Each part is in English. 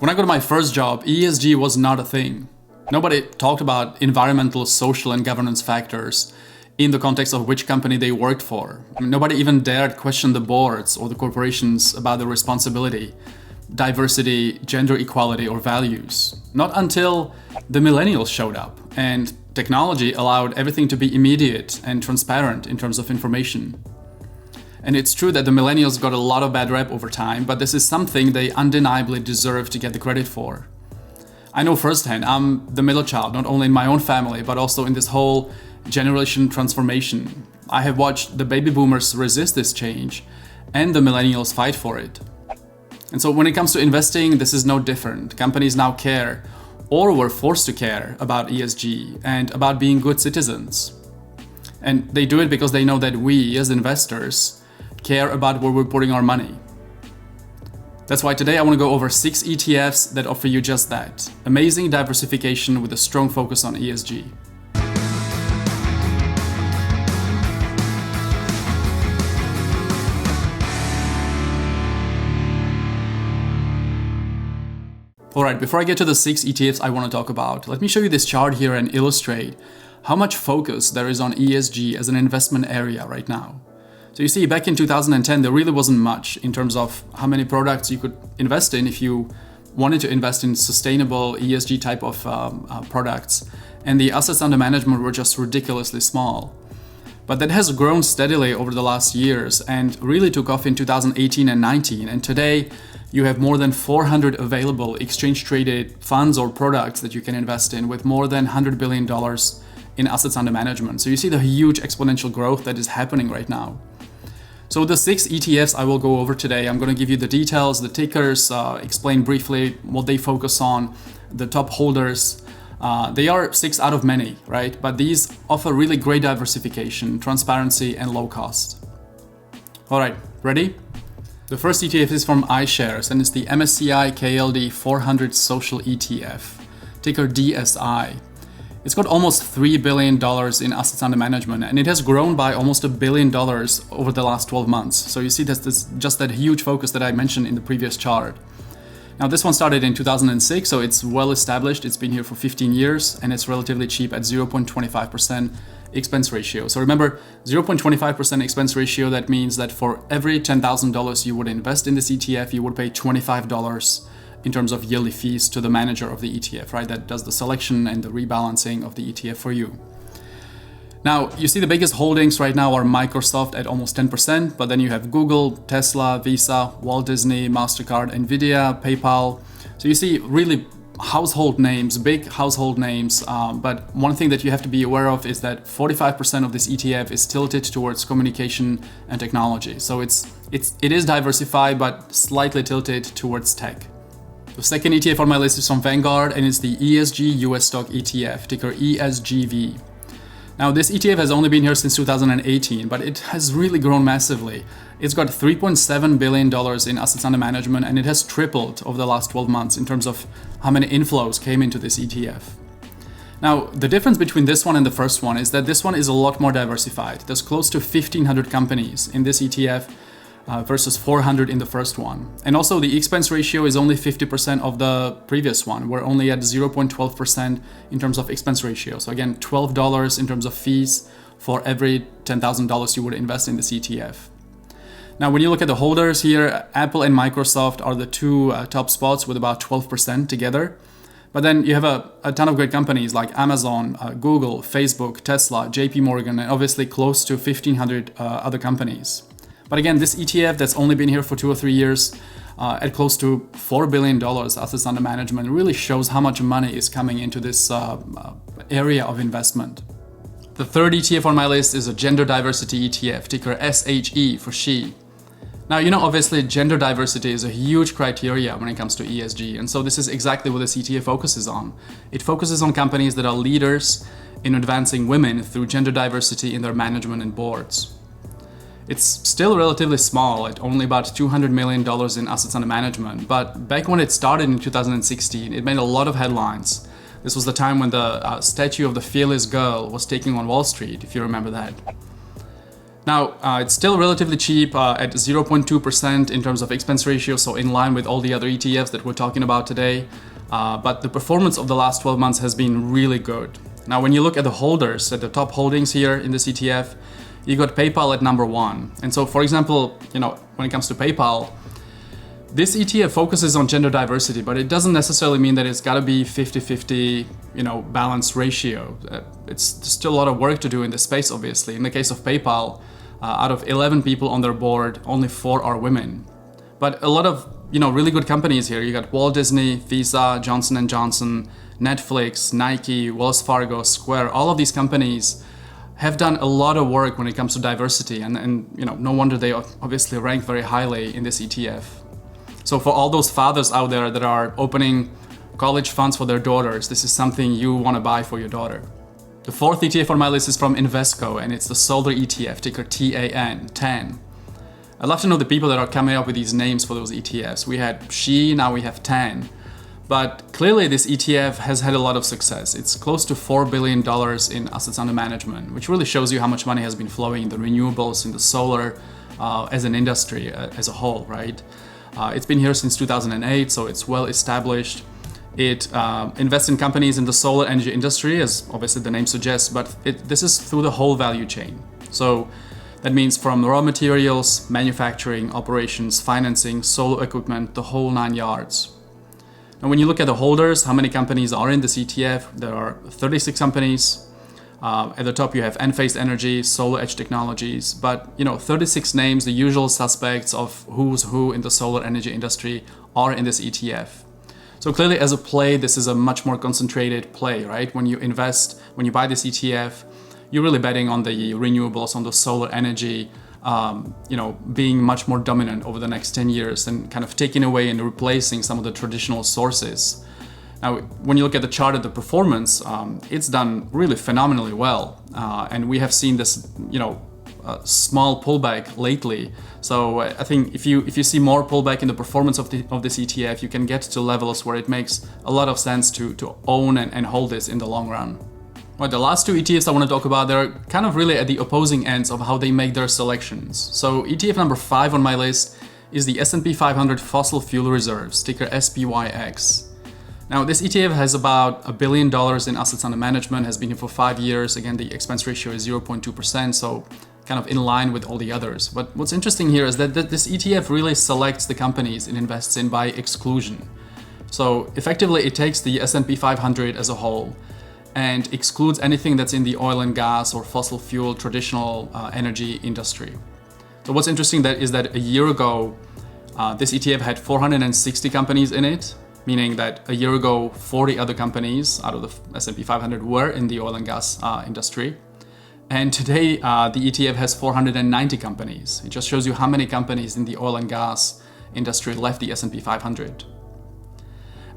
When I got my first job, ESG was not a thing. Nobody talked about environmental, social, and governance factors in the context of which company they worked for. Nobody even dared question the boards or the corporations about their responsibility, diversity, gender equality, or values. Not until the millennials showed up and technology allowed everything to be immediate and transparent in terms of information. And it's true that the millennials got a lot of bad rep over time, but this is something they undeniably deserve to get the credit for. I know firsthand, I'm the middle child, not only in my own family, but also in this whole generation transformation. I have watched the baby boomers resist this change and the millennials fight for it. And so when it comes to investing, this is no different. Companies now care, or were forced to care, about ESG and about being good citizens. And they do it because they know that we, as investors, care about where we're putting our money. That's why today I want to go over 6 ETFs that offer you just that. Amazing diversification with a strong focus on ESG. Alright, before I get to the 6 ETFs I want to talk about, let me show you this chart here and illustrate how much focus there is on ESG as an investment area right now. So you see, back in 2010, there really wasn't much in terms of how many products you could invest in if you wanted to invest in sustainable ESG type of products. And the assets under management were just ridiculously small. But that has grown steadily over the last years and really took off in 2018 and 19. And today, you have more than 400 available exchange-traded funds or products that you can invest in with more than $100 billion in assets under management. So you see the huge exponential growth that is happening right now. So the 6 ETFs I will go over today, I'm going to give you the details, the tickers, explain briefly what they focus on, the top holders. They are 6 out of many, right? But these offer really great diversification, transparency, and low cost. All right, ready? The first ETF is from iShares, and it's the MSCI KLD 400 Social ETF, ticker DSI. It's got almost $3 billion in assets under management, and it has grown by almost $1 billion over the last 12 months. So you see that's just that huge focus that I mentioned in the previous chart. Now this one started in 2006, so it's well established. It's been here for 15 years, and it's relatively cheap at 0.25% expense ratio. So remember, 0.25% expense ratio, that means that for every $10,000 you would invest in this ETF, you would pay $25 in terms of yearly fees to the manager of the ETF, right? That does the selection and the rebalancing of the ETF for you. Now, you see the biggest holdings right now are Microsoft at almost 10%, but then you have Google, Tesla, Visa, Walt Disney, MasterCard, Nvidia, PayPal. So you see really household names, big household names, but one thing that you have to be aware of is that 45% of this ETF is tilted towards communication and technology. So it is diversified, but slightly tilted towards tech. The second ETF on my list is from VANGUARD, and it's the ESG US Stock ETF, ticker ESGV. Now, this ETF has only been here since 2018, but it has really grown massively. It's got $3.7 billion in assets under management, and it has tripled over the last 12 months in terms of how many inflows came into this ETF. Now, the difference between this one and the first one is that this one is a lot more diversified. There's close to 1,500 companies in this ETF, versus 400 in the first one. And also the expense ratio is only 50% of the previous one. We're only at 0.12% in terms of expense ratio. So again, $12 in terms of fees for every $10,000 you would invest in this ETF. Now, when you look at the holders here, Apple and Microsoft are the two top spots with about 12% together. But then you have a ton of great companies like Amazon, Google, Facebook, Tesla, JP Morgan, and obviously close to 1,500 other companies. But again, this ETF that's only been here for 2 or 3 years at close to $4 billion assets under management really shows how much money is coming into this area of investment. The third ETF on my list is a gender diversity ETF, ticker SHE for she. Now, obviously gender diversity is a huge criteria when it comes to ESG, and so this is exactly what this ETF focuses on. It focuses on companies that are leaders in advancing women through gender diversity in their management and boards. It's still relatively small at only about $200 million in assets under management, but back when it started in 2016, it made a lot of headlines. This was the time when the statue of the fearless girl was taking on Wall Street, if you remember that. Now, it's still relatively cheap at 0.2% in terms of expense ratio, so in line with all the other ETFs that we're talking about today. But the performance of the last 12 months has been really good. Now, when you look at the holders, at the top holdings here in this ETF, you got PayPal at number 1. And so, for example, when it comes to PayPal, this ETF focuses on gender diversity, but it doesn't necessarily mean that it's got to be 50-50, balanced ratio. It's still a lot of work to do in this space, obviously. In the case of PayPal, out of 11 people on their board, only 4 are women. But a lot of, really good companies here. You got Walt Disney, Visa, Johnson & Johnson, Netflix, Nike, Wells Fargo, Square. All of these companies have done a lot of work when it comes to diversity. And no wonder they obviously rank very highly in this ETF. So for all those fathers out there that are opening college funds for their daughters, this is something you want to buy for your daughter. The 4th ETF on my list is from Invesco, and it's the Solar ETF, ticker TAN, TAN. I'd love to know the people that are coming up with these names for those ETFs. We had SHE, now we have TAN. But clearly this ETF has had a lot of success. It's close to $4 billion in assets under management, which really shows you how much money has been flowing in the renewables, in the solar, as an industry as a whole, right? It's been here since 2008, so it's well established. It invests in companies in the solar energy industry, as obviously the name suggests, but this is through the whole value chain. So that means from raw materials, manufacturing, operations, financing, solar equipment, the whole 9 yards. And when you look at the holders, how many companies are in this ETF? There are 36 companies. At the top you have Enphase Energy, Solar Edge Technologies, but 36 names, the usual suspects of who's who in the solar energy industry are in this ETF. So clearly as a play, this is a much more concentrated play, right? When you invest, when you buy this ETF, you're really betting on the renewables, on the solar energy, being much more dominant over the next 10 years and kind of taking away and replacing some of the traditional sources. Now, when you look at the chart of the performance, it's done really phenomenally well. And we have seen this, small pullback lately. So I think if you see more pullback in the performance of this ETF, you can get to levels where it makes a lot of sense to own and hold this in the long run. Well, the last 2 ETFs I want to talk about, they're kind of really at the opposing ends of how they make their selections. So ETF number 5 on my list is the S&P 500 Fossil Fuel Reserves, ticker SPYX. Now, this ETF has about $1 billion in assets under management, has been here for 5 years. Again, the expense ratio is 0.2%, so kind of in line with all the others. But what's interesting here is that this ETF really selects the companies it invests in by exclusion. So effectively, it takes the S&P 500 as a whole and excludes anything that's in the oil and gas or fossil fuel traditional energy industry. So what's interesting is that a year ago, this ETF had 460 companies in it, meaning that a year ago, 40 other companies out of the S&P 500 were in the oil and gas industry. And today, the ETF has 490 companies. It just shows you how many companies in the oil and gas industry left the S&P 500.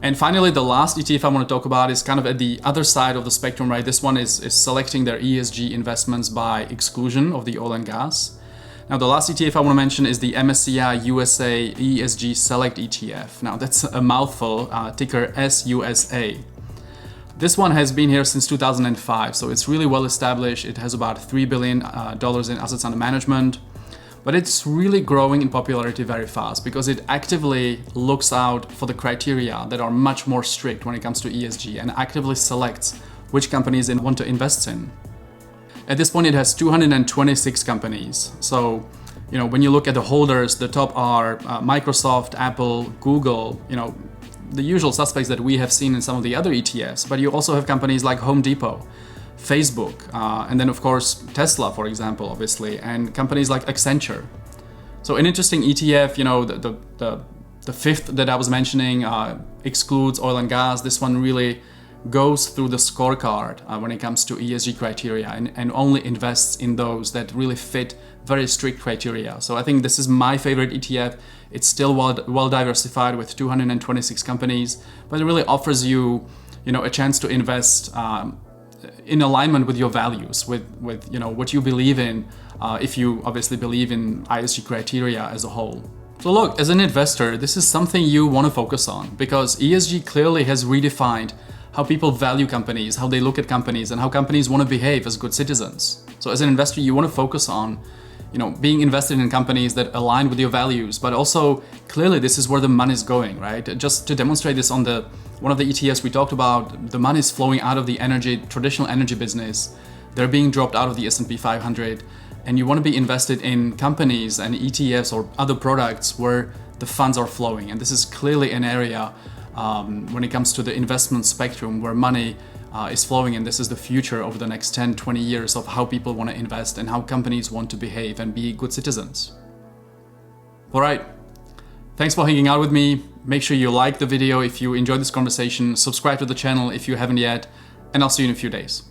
And finally, the last ETF I want to talk about is kind of at the other side of the spectrum, right? This one is selecting their ESG investments by exclusion of the oil and gas. Now, the last ETF I want to mention is the MSCI USA ESG Select ETF. Now, that's a mouthful, ticker SUSA. This one has been here since 2005, so it's really well established. It has about $3 billion in assets under management. But it's really growing in popularity very fast because it actively looks out for the criteria that are much more strict when it comes to ESG and actively selects which companies it want to invest in. At this point, it has 226 companies. So, when you look at the holders, the top are Microsoft, Apple, Google, the usual suspects that we have seen in some of the other ETFs. But you also have companies like Home Depot, Facebook, and then of course Tesla, for example, obviously, and companies like Accenture. So an interesting ETF, the 5th that I was mentioning excludes oil and gas. This one really goes through the scorecard when it comes to ESG criteria and only invests in those that really fit very strict criteria. So I think this is my favorite ETF. It's still well diversified with 226 companies, but it really offers you, a chance to invest in alignment with your values, with what you believe in, if you obviously believe in ESG criteria as a whole. So look, as an investor, this is something you want to focus on because ESG clearly has redefined how people value companies, how they look at companies, and how companies want to behave as good citizens. So as an investor, you want to focus on, being invested in companies that align with your values, but also clearly this is where the money is going, right? Just to demonstrate this on one of the ETFs we talked about, the money is flowing out of the traditional energy business. They're being dropped out of the S&P 500, and you want to be invested in companies and ETFs or other products where the funds are flowing. And this is clearly an area when it comes to the investment spectrum where money is flowing, and this is the future over the next 10, 20 years of how people want to invest and how companies want to behave and be good citizens. All right. Thanks for hanging out with me. Make sure you like the video if you enjoyed this conversation, subscribe to the channel if you haven't yet, and I'll see you in a few days.